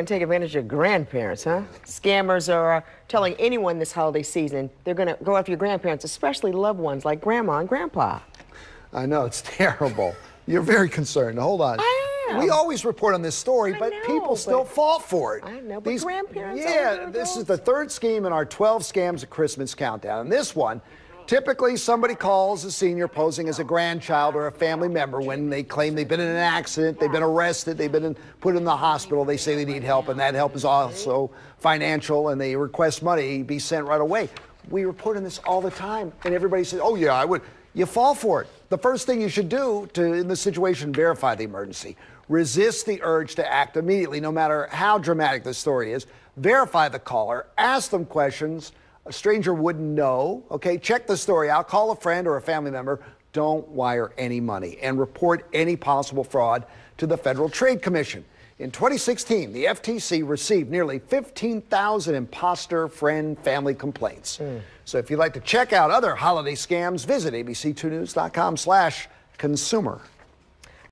And take advantage of grandparents, huh? Scammers are telling anyone this holiday season they're going to go after your grandparents, especially loved ones like grandma and grandpa. I know, it's terrible. You're very concerned. Hold on. I am. We always report on this story, but people still fall for it. I know, but grandparents. Yeah, this is the third scheme in our 12 Scams at Christmas countdown. And this one, typically somebody calls a senior posing as a grandchild or a family member when they claim they've been in an accident, they've been arrested, they've been put in the hospital, they say they need help, and that help is also financial, and they request money be sent right away. We report on this all the time, and everybody says, oh yeah, I would. You fall for it. The first thing you should do in this situation, verify the emergency. Resist the urge to act immediately, no matter how dramatic the story is. Verify the caller, ask them questions a stranger wouldn't know, okay? Check the story out, call a friend or a family member. Don't wire any money, and report any possible fraud to the Federal Trade Commission. In 2016, the FTC received nearly 15,000 imposter family complaints. So if you'd like to check out other holiday scams, visit abc2news.com/consumer.